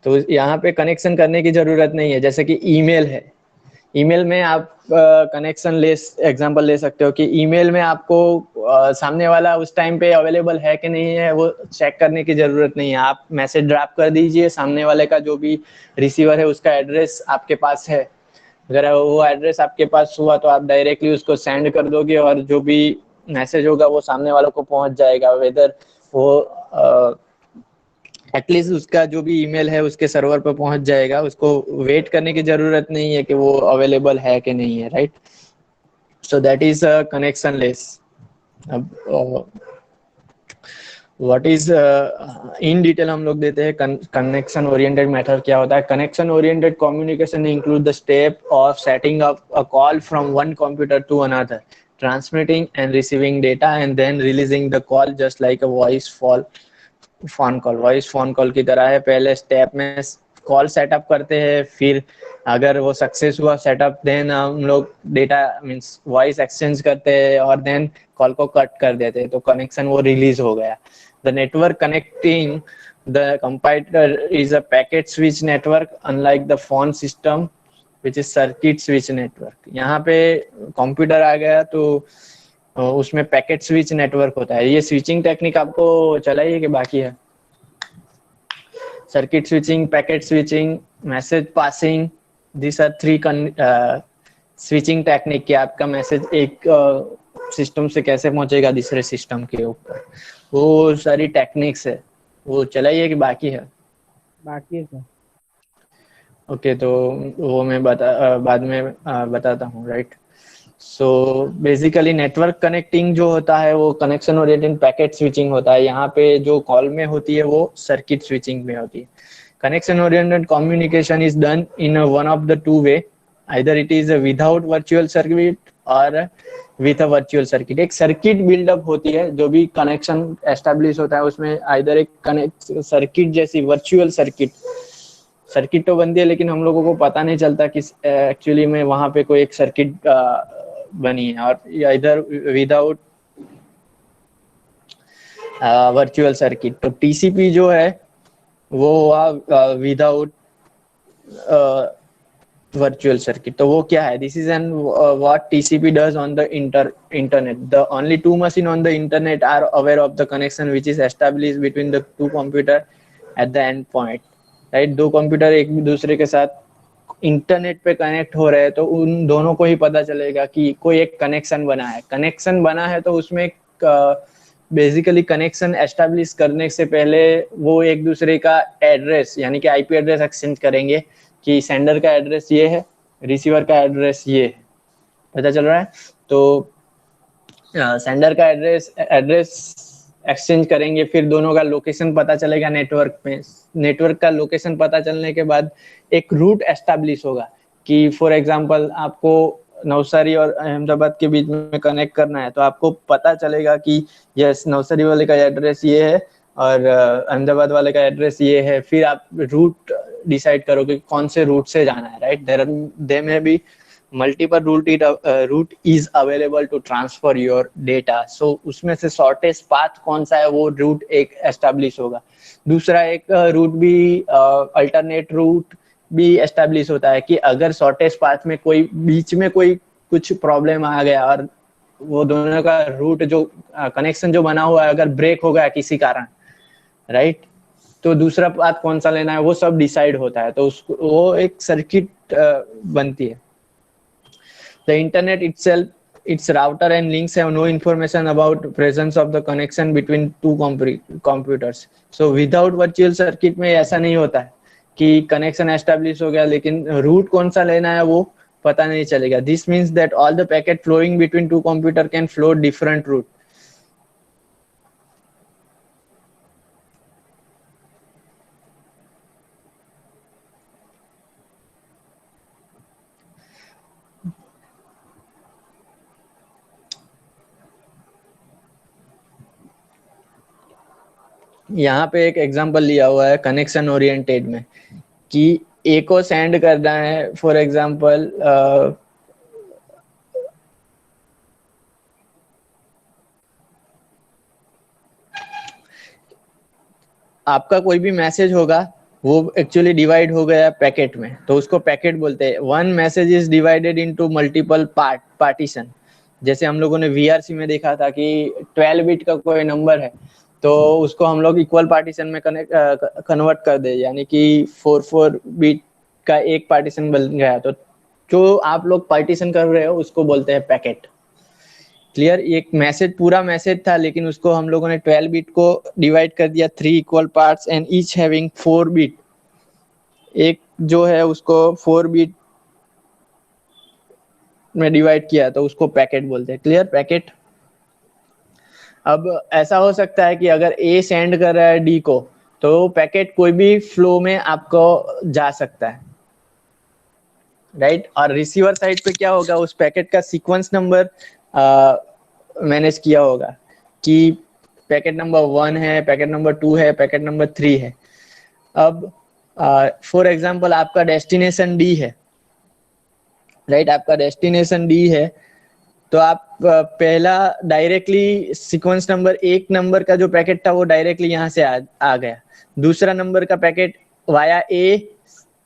तो यहाँ पे कनेक्शन करने की जरूरत नहीं है। जैसे कि ईमेल है, ईमेल में आप कनेक्शन लेस एग्जांपल ले सकते हो कि ईमेल में आपको सामने वाला उस टाइम पे अवेलेबल है कि नहीं है वो चेक करने की जरूरत नहीं है। आप मैसेज ड्रॉप कर दीजिए, सामने वाले का जो भी रिसीवर है उसका एड्रेस आपके पास है, अगर वो एड्रेस आपके पास हुआ तो आप डायरेक्टली उसको सेंड कर दोगे और जो भी मैसेज होगा वो सामने वालों को पहुंच जाएगा, वेदर वो एटलीस्ट उसका जो भी ईमेल है उसके सर्वर पर पहुंच जाएगा। उसको वेट करने की जरूरत नहीं है कि वो अवेलेबल है कि नहीं है, right. So that is connection less. अब व्हाट इज इन डिटेल हम लोग देते हैं कनेक्शन ओरिएंटेड मेथड क्या होता है। Connection oriented communication include the step of setting up a call from one computer to another, transmitting and receiving data and then releasing the call just like a voice phone call. Voice phone call की तरह है। पहले step में call setup करते हैं, फिर अगर वो सक्सेस हुआ सेटअप, देन हम लोग डेटा मींस वॉइस एक्सचेंज करते हैं और देन कॉल को कट कर देते हैं, तो कनेक्शन वो रिलीज हो गया। The network connecting the computer is a packet switch network unlike the phone system which is circuit switch network. यहाँ पे कंप्यूटर आ गया तो उसमें पैकेट स्विच नेटवर्क होता है। ये स्विचिंग टेक्निक आपको चलाई कि बाकी है? Circuit switching, packet switching, message passing, this are three switching technique कि आपका मैसेज एक सिस्टम से कैसे पहुंचेगा दूसरे सिस्टम के ऊपर, वो सारी टेक्निक्स है। वो चलाई कि बाकी है? बाकी है सर। ओके, तो वो मैं बाद में बताता हूँ, right. So basically network connecting जो होता है वो कनेक्शन ओरिएंटेड पैकेट स्विचिंग होता है। यहाँ पे जो कॉल में होती है वो सर्किट स्विचिंग में होती है। Connection oriented communication is done in one of the two way, either it is without virtual circuit और विथ अ वर्चुअल सर्किट। एक सर्किट बिल्डअप होती है, जो भी कनेक्शन एस्टेब्लिश होता है उसमें आइदर एक कनेक्ट सर्किट जैसी वर्चुअल सर्किट तो बनती है, लेकिन हम लोगों को पता नहीं चलता कि एक्चुअली में वहां पे कोई एक सर्किट बनी है, और इधर विदाउट वर्चुअल सर्किट। तो टीसीपी जो है वो हुआ विदाउट वर्चुअल सर्किट। तो वो क्या है? This is an what TCP does on the internet. The only two machine on the internet are aware of the connection which is established between the two computer at the end point, right. दो computer एक दूसरे के साथ internet पे connect हो रहे हैं तो उन दोनों को ही पता चलेगा कि कोई एक कनेक्शन बना है। कनेक्शन बना है तो उसमें बेसिकली कनेक्शन एस्टेब्लिश करने से पहले वो एक दूसरे का एड्रेस यानी कि आईपी एड्रेस एक्सचेंज करेंगे कि सेंडर का एड्रेस ये है, रिसीवर का एड्रेस ये है, पता चल रहा है। तो सेंडर का एड्रेस एक्सचेंज करेंगे, फिर दोनों का लोकेशन पता चलेगा नेटवर्क में। नेटवर्क का लोकेशन पता चलने के बाद एक रूट एस्टैब्लिश होगा कि फॉर एग्जांपल आपको नवसारी और अहमदाबाद के बीच में कनेक्ट करना है, तो आपको पता चलेगा कि यस नवसारी वाले का एड्रेस ये है और अहमदाबाद वाले का एड्रेस ये है। फिर आप रूट डिसाइड करोगे कौन से रूट से जाना है, राइट। देयर में भी multiple route is available to transfer your data. So उसमें से शॉर्टेस्ट पाथ कौन सा है, वो रूट एक एस्टेब्लिश होगा। दूसरा एक रूट भी अल्टरनेट रूट भी एस्टेब्लिश होता है कि अगर शॉर्टेस्ट पाथ में कोई बीच में कोई कुछ प्रॉब्लम आ गया और वो दोनों का रूट जो कनेक्शन जो बना हुआ है अगर ब्रेक हो गया किसी कारण, राइट, तो दूसरा पाथ कौन सा लेना है वो सब डिसाइड होता है। तो उसको वो एक सर्किट बनती है। The internet itself, its router and links have no information about presence of the connection between two computers. So without virtual circuit में ऐसा नहीं होता है कि connection establish हो गया लेकिन root कौन सा लेना है वो पता नहीं चलेगा। This means that all the packet flowing between two computer can flow different route. यहाँ पे एक एग्जांपल लिया हुआ है कनेक्शन ओरिएंटेड में कि ए को सेंड करना है, फॉर एग्जांपल आपका कोई भी मैसेज होगा वो एक्चुअली डिवाइड हो गया पैकेट में, तो उसको पैकेट बोलते हैं। One message is divided into multiple partition. जैसे हम लोगों ने वीआरसी में देखा था कि 12 बिट का कोई नंबर है तो उसको हम लोग इक्वल पार्टीशन में कन्वर्ट कर दे, यानी कि 4 बिट का एक पार्टीशन बन गया। तो जो आप लोग पार्टीशन कर रहे हो उसको बोलते हैं पैकेट। क्लियर? एक मैसेज पूरा मैसेज था लेकिन उसको हम लोगों ने 12 बिट को डिवाइड कर दिया 3 equal parts and each having 4 bit. एक जो है उसको 4 बिट में डिवाइड किया तो उसको पैकेट बोलते हैं। क्लियर? पैकेट। अब ऐसा हो सकता है कि अगर ए सेंड कर रहा है डी को तो पैकेट कोई भी फ्लो में आपको जा सकता है, राइट। और रिसीवर साइड पे क्या होगा, उस पैकेट का सीक्वेंस नंबर मैनेज किया होगा कि पैकेट नंबर 1 है, पैकेट नंबर 2 है, पैकेट नंबर 3 है। अब फॉर एग्जांपल आपका डेस्टिनेशन डी है, राइट, आपका डेस्टिनेशन डी है तो आप पहला डायरेक्टली सीक्वेंस नंबर 1 नंबर का जो पैकेट था वो डायरेक्टली यहाँ से आ गया। दूसरा नंबर का पैकेट वाया ए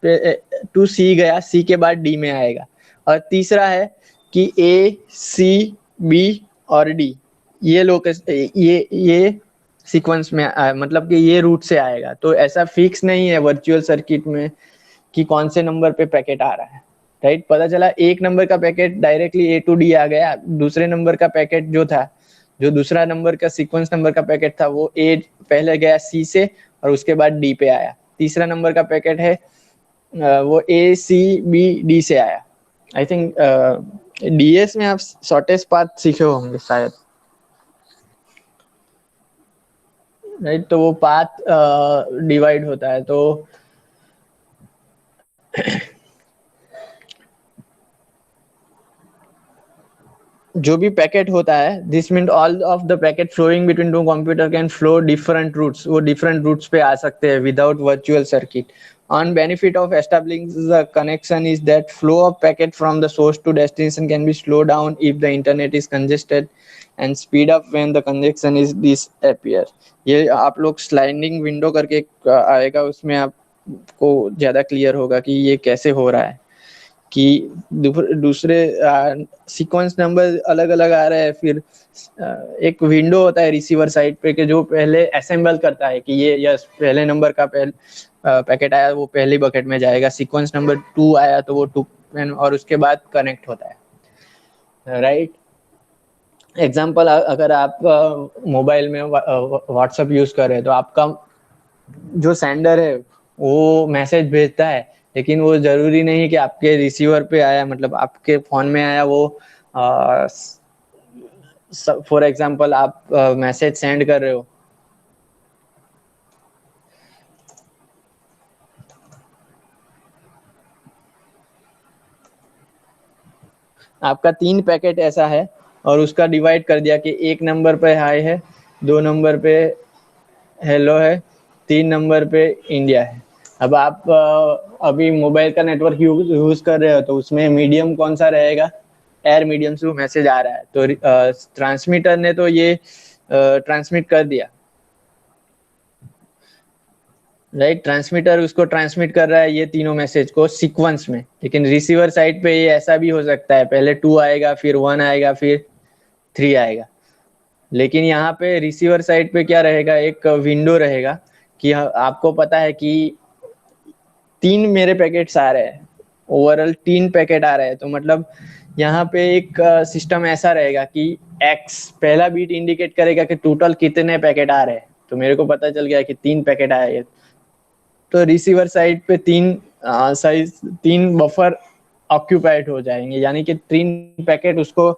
टू सी गया, सी के बाद डी में आएगा। और तीसरा है कि ए सी बी और डी ये ये सीक्वेंस में मतलब कि ये रूट से आएगा। तो ऐसा फिक्स नहीं है वर्चुअल सर्किट में कि कौन से नंबर पे पैकेट आ रहा है, राइट। पता चला एक नंबर का packet directly A to D आ गया, दूसरे नंबर का पैकेट जो था, जो दूसरा नंबर का सीक्वेंस नंबर का पैकेट था वो ए पहले गया सी से और उसके बाद डी पे आया। तीसरा नंबर का पैकेट है वो ए सी बी डी से आया। आई थिंक डीएस में आप शॉर्टेस्ट पाथ सीखे होंगे शायद, राइट। तो वो पाथ डिवाइड होता है। तो जो भी पैकेट होता है, this mean all of the packet flowing between two computer can flow different routes, वो डिफरेंट रूट्स पे आ सकते हैं without virtual circuit. One benefit of establishing the connection is that flow of packet from the source to destination can be slowed down if the internet is congested and speed up when the connection is disappear। ये आप लोग sliding window करके आएगा, उसमें आपको ज्यादा clear होगा कि ये कैसे हो रहा है कि दूसरे सीक्वेंस नंबर अलग अलग आ रहे हैं। फिर एक विंडो होता है रिसीवर साइड पे कि जो पहले असेंबल करता है कि ये यस पहले नंबर का पैकेट आया वो पहली बकेट में जाएगा, सीक्वेंस नंबर 2 आया तो वो 2 और उसके बाद कनेक्ट होता है, राइट। एग्जाम्पल, अगर आप मोबाइल में व्हाट्सएप यूज कर रहे हैं तो आपका जो सेंडर है वो मैसेज भेजता है लेकिन वो जरूरी नहीं कि आपके रिसीवर पे आया, मतलब आपके फोन में आया। वो फॉर एग्जांपल आप मैसेज सेंड कर रहे हो, आपका 3 पैकेट ऐसा है और उसका डिवाइड कर दिया कि एक नंबर पे हाई है, 2 नंबर पे हेलो है, 3 नंबर पे इंडिया है। अब आप अभी मोबाइल का नेटवर्क यूज कर रहे हो तो उसमें मीडियम कौन सा रहेगा, एयर मीडियम से वो मैसेज आ रहा है, तो ट्रांसमीटर ने तो ये ट्रांसमिट कर दिया, राइट। ट्रांसमीटर उसको ट्रांसमिट कर रहा है ये तीनों मैसेज को सीक्वेंस में, लेकिन रिसीवर साइड पे ये ऐसा भी हो सकता है, पहले 2 आएगा, फिर 1 आएगा, फिर 3 आएगा। लेकिन यहाँ पे रिसीवर साइड पे क्या रहेगा, एक विंडो रहेगा कि आपको पता है कि 3 मेरे पैकेट्स आ रहे हैं, ओवरऑल 3 पैकेट आ रहे हैं, तो मतलब यहाँ पे एक सिस्टम ऐसा रहेगा कि एक्स पहला बीट इंडिकेट करेगा कि टोटल कितने पैकेट आ रहे हैं, तो मेरे को पता चल गया कि 3 पैकेट आए हैं, तो रिसीवर साइड पे 3 बफर ऑक्यूपाइड हो जाएंगे, यानी कि 3 पैकेट उसको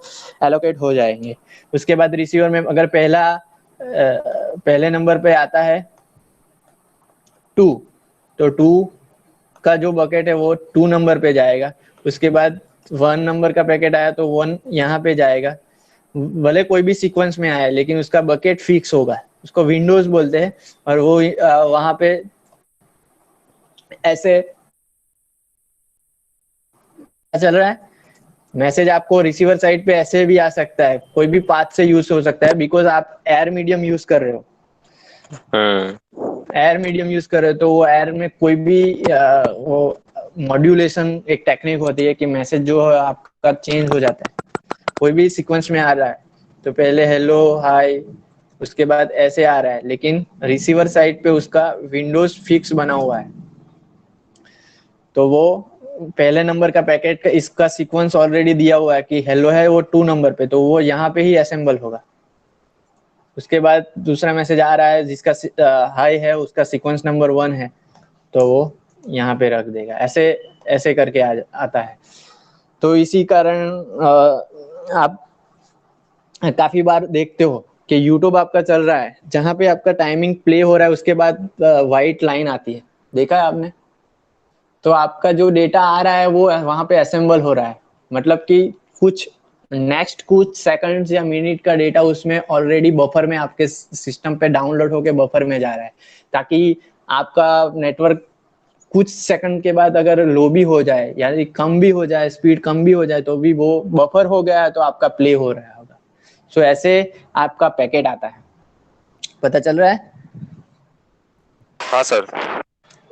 एलोकेट हो जाएंगे। उसके बाद रिसीवर में अगर पहले नंबर पे आता है 2, तो 2 का जो बकेट है वो 2 नंबर पे जाएगा। उसके बाद 1 नंबर का पैकेट आया तो 1 यहाँ पे जाएगा, भले कोई भी सीक्वेंस में आया लेकिन उसका बकेट फिक्स होगा, उसको विंडोज बोलते हैं। और वो वहां पे ऐसे चल रहा है, मैसेज आपको रिसीवर साइड पे ऐसे भी आ सकता है, कोई भी पाथ से यूज हो सकता है, बिकॉज आप एयर मीडियम यूज कर रहे हो। एयर मीडियम यूज कर रहे हो तो वो एयर में कोई भी वो मॉड्यूलेशन एक टेक्निक होती है कि मैसेज जो है आपका चेंज हो जाता है। कोई भी सीक्वेंस में आ रहा है तो पहले हेलो हाय, उसके बाद ऐसे आ रहा है, लेकिन रिसीवर साइड पे उसका विंडोज फिक्स बना हुआ है, तो वो पहले नंबर का पैकेट का इसका सीक्वेंस ऑलरेडी दिया हुआ है कि हेलो है वो 2 नंबर पे, तो वो यहाँ पे ही असेंबल होगा। उसके बाद दूसरा मैसेज आ रहा है जिसका हाई है, उसका सीक्वेंस नंबर 1 है, तो वो यहाँ पे रख देगा, ऐसे ऐसे करके आता है। तो इसी कारण आप काफी बार देखते हो कि YouTube आपका चल रहा है, जहां पे आपका टाइमिंग प्ले हो रहा है उसके बाद व्हाइट लाइन आती है, देखा है आपने? तो आपका जो डेटा आ रहा है वो वहां पे असेंबल हो रहा है, मतलब कि कुछ सेकंड्स या मिनट का डेटा उसमें ऑलरेडी बफर में आपके सिस्टम पे डाउनलोड होके बफर में जा रहा है, ताकि आपका नेटवर्क कुछ सेकंड के बाद अगर लो भी हो जाए, यानी कम भी हो जाए, स्पीड कम भी हो जाए, तो भी वो बफर हो गया है तो आपका प्ले हो रहा होगा। सो ऐसे आपका पैकेट आता है, पता चल रहा है? हाँ sir.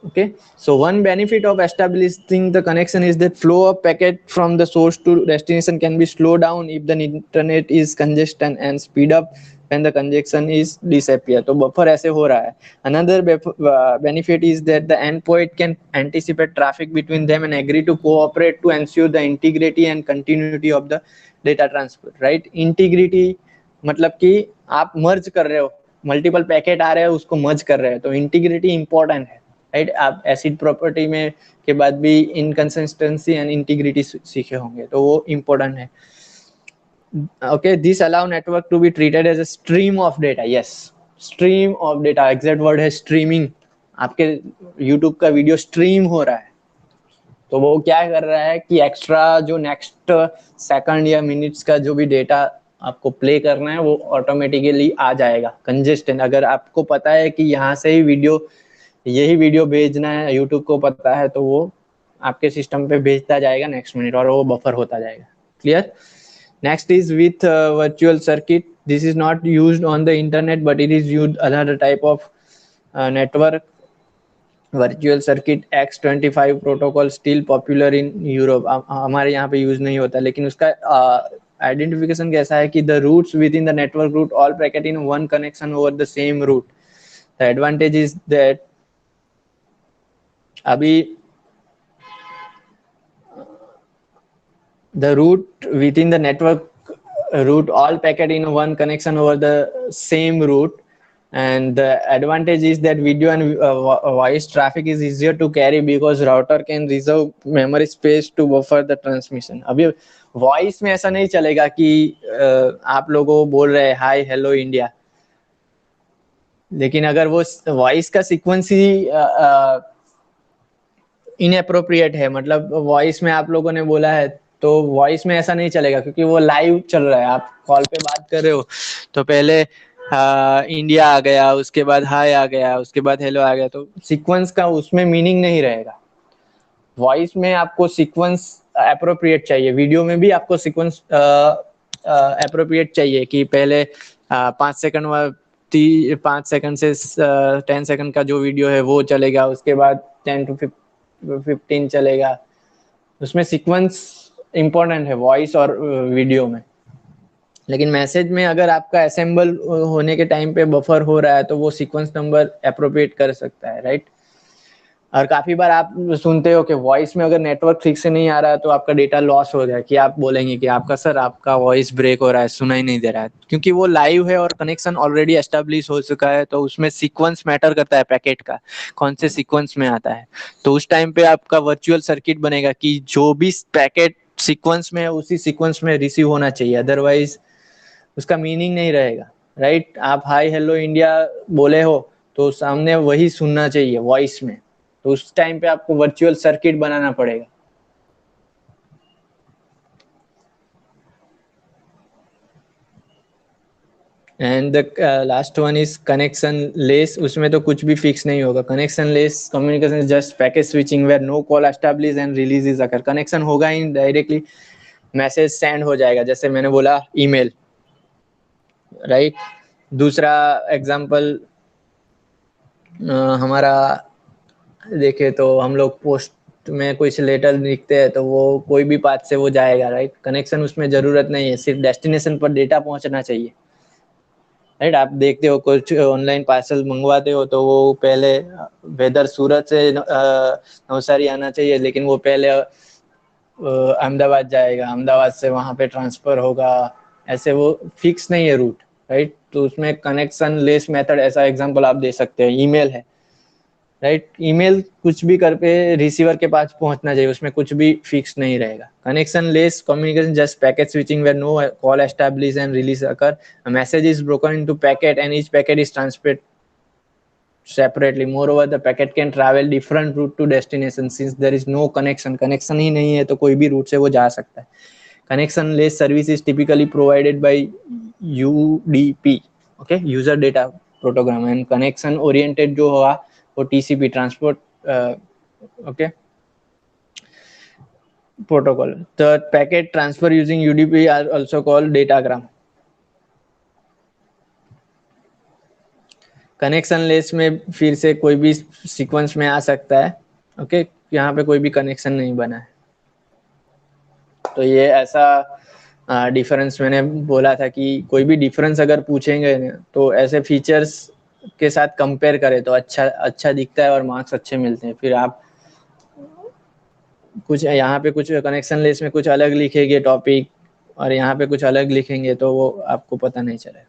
Okay, so one benefit of establishing the connection is that flow of packet from the source to destination can be slowed down if the internet is congested and speed up when the congestion is disappear. तो buffer ऐसे हो रहा है। Another benefit is that the endpoint can anticipate traffic between them and agree to cooperate to ensure the integrity and continuity of the data transfer. Right? Integrity मतलब कि आप मर्ज कर रहे हो, मल्टीपल पैकेट आ रहे हैं उसको मर्ज कर रहे हैं, तो इंटीग्रिटी इंपॉर्टेंट है, राइट। आप एसिड प्रॉपर्टी में के बाद भी इनकंसिस्टेंसी एंड इंटीग्रिटी सीखे होंगे, तो वो इम्पोर्टेंट है। Okay, this allow network to be treated as a stream of data. Yes, stream of data, exact word है स्ट्रीमिंग। आपके यूट्यूब का वीडियो स्ट्रीम हो रहा है, तो वो क्या कर रहा है कि एक्स्ट्रा जो नेक्स्ट सेकंड या मिनट्स का जो भी डेटा आपको प्ले करना है वो ऑटोमेटिकली आ जाएगा कंजेस्टेंट। अगर आपको पता है कि यहाँ से ही यही वीडियो भेजना है, यूट्यूब को पता है, तो वो आपके सिस्टम पे भेजता जाएगा नेक्स्ट मिनट और वो बफर होता जाएगा। Clear? Next is with virtual circuit. This is not used on the internet but it is used another type of network. Virtual circuit X25 protocol still popular in Europe. हमारे यहाँ पे use नहीं होता, लेकिन उसका identification कैसा है कि the routes with in the network route all packet in one connection over the same route. The advantage is that अभी the route within the network route all packet in one connection over the same route, and the advantage is that video and voice traffic is easier to carry because router can reserve memory space to buffer the transmission। अभी voice में ऐसा नहीं चलेगा कि आप लोगों बोल रहे हैं हाय हेलो इंडिया, लेकिन अगर वो वॉइस का सीक्वेंस ही इनएप्रोप्रिएट है, मतलब वॉइस में आप लोगों ने बोला है, तो वॉइस में ऐसा नहीं चलेगा क्योंकि वो लाइव चल रहा है, आप कॉल पे बात कर रहे हो, तो पहले इंडिया आ गया, उसके बाद हाय आ गया, उसके बाद हेलो आ गया, तो सीक्वेंस का उसमें मीनिंग नहीं रहेगा। वॉइस में आपको सीक्वेंस अप्रोप्रिएट चाहिए, वीडियो में भी आपको सीक्वेंस अप्रोप्रिएट चाहिए कि पहले 5 सेकंड 5 सेकंड से 10 सेकंड का जो वीडियो है वो चलेगा, उसके बाद 10 to 15 चलेगा। उसमें सीक्वेंस इंपॉर्टेंट है वॉइस और वीडियो में। लेकिन मैसेज में अगर आपका असेंबल होने के टाइम पे बफर हो रहा है तो वो सीक्वेंस नंबर अप्रोप्रिएट कर सकता है, राइट। और काफी बार आप सुनते हो कि वॉइस में अगर नेटवर्क ठीक से नहीं आ रहा है तो आपका डेटा लॉस हो जाए, कि आप बोलेंगे कि आपका सर आपका वॉइस ब्रेक हो रहा है, सुना ही नहीं दे रहा है, क्योंकि वो लाइव है और कनेक्शन ऑलरेडी एस्टेब्लिश हो चुका है। तो उसमें सीक्वेंस मैटर करता है, पैकेट का कौन से सीक्वेंस में आता है। तो उस टाइम पे आपका वर्चुअल सर्किट बनेगा कि जो भी पैकेट सीक्वेंस में है उसी सीक्वेंस में रिसीव होना चाहिए, अदरवाइज उसका मीनिंग नहीं रहेगा, राइट। आप हाय हेलो इंडिया बोले हो तो सामने वही सुनना चाहिए वॉइस में, तो उस टाइम पे आपको वर्चुअल सर्किट बनाना पड़ेगा। And the last one is connectionless. उसमें तो कुछ भी फिक्स नहीं होगा। Connectionless communication is just packet switching where no call establish and release is occur. Connection होगा ही डायरेक्टली, मैसेज सेंड हो जाएगा, जैसे मैंने बोला ईमेल, राइट। दूसरा एग्जांपल हमारा देखे तो हम लोग पोस्ट में कुछ लेटर लिखते हैं तो वो कोई भी पाथ से वो जाएगा, राइट। कनेक्शन उसमें जरूरत नहीं है, सिर्फ डेस्टिनेशन पर डेटा पहुंचना चाहिए, राइट। आप देखते हो कुछ ऑनलाइन पार्सल मंगवाते हो तो वो पहले वेदर सूरत से नवसारी आना चाहिए, लेकिन वो पहले अहमदाबाद जाएगा, अहमदाबाद से वहां पे ट्रांसफर होगा, ऐसे वो फिक्स नहीं है रूट, राइट। तो उसमें कनेक्शन लेस मेथड ऐसा एग्जांपल आप दे सकते हो। ईमेल है, राइट। ईमेल कुछ भी कर पे रिसीवर के पास पहुंचना चाहिए, उसमें कुछ भी फिक्स नहीं रहेगा। Connectionless communication just packet switching where no call establish and release occur, a message is broken into packet and each packet is transferred separately. Moreover, the packet can travel different route to destination since there is no connection. Connection ही नहीं है तो कोई भी root से वो जा सकता है। Connection less service is typically provided by UDP, okay, user data protocol, and connection oriented जो होगा वो TCP, transport okay protocol. The packet transfer using UDP are also called datagram. Connection less में फिर से कोई भी सीक्वेंस में आ सकता है, ओके। यहाँ पे कोई भी कनेक्शन नहीं बना है। तो ये ऐसा डिफरेंस मैंने बोला था कि कोई भी डिफरेंस अगर पूछेंगे तो ऐसे फीचर्स के साथ कंपेयर करें तो अच्छा दिखता है और मार्क्स अच्छे मिलते हैं। फिर आप कुछ यहाँ पे कुछ कनेक्शन लेस में कुछ अलग लिखेंगे टॉपिक और यहाँ पे कुछ अलग लिखेंगे तो वो आपको पता नहीं चलेगा।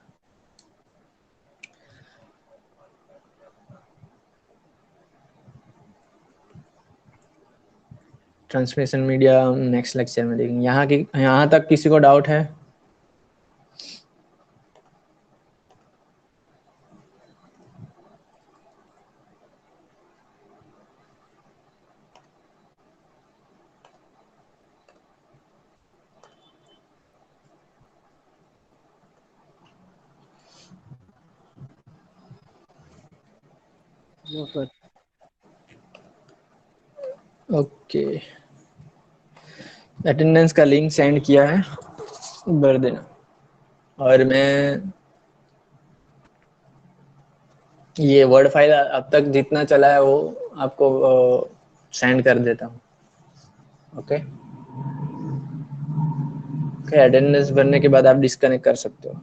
ट्रांसमिशन मीडिया नेक्स्ट लेक्चर में देखेंगे। यहाँ तक किसी को डाउट है? No sir. ओके, अटेंडेंस का लिंक सेंड किया है, भर देना। और मैं ये वर्ड फाइल अब तक जितना चला है वो आपको सेंड कर देता हूँ, ओके। अटेंडेंस भरने के बाद आप डिस्कनेक्ट कर सकते हो।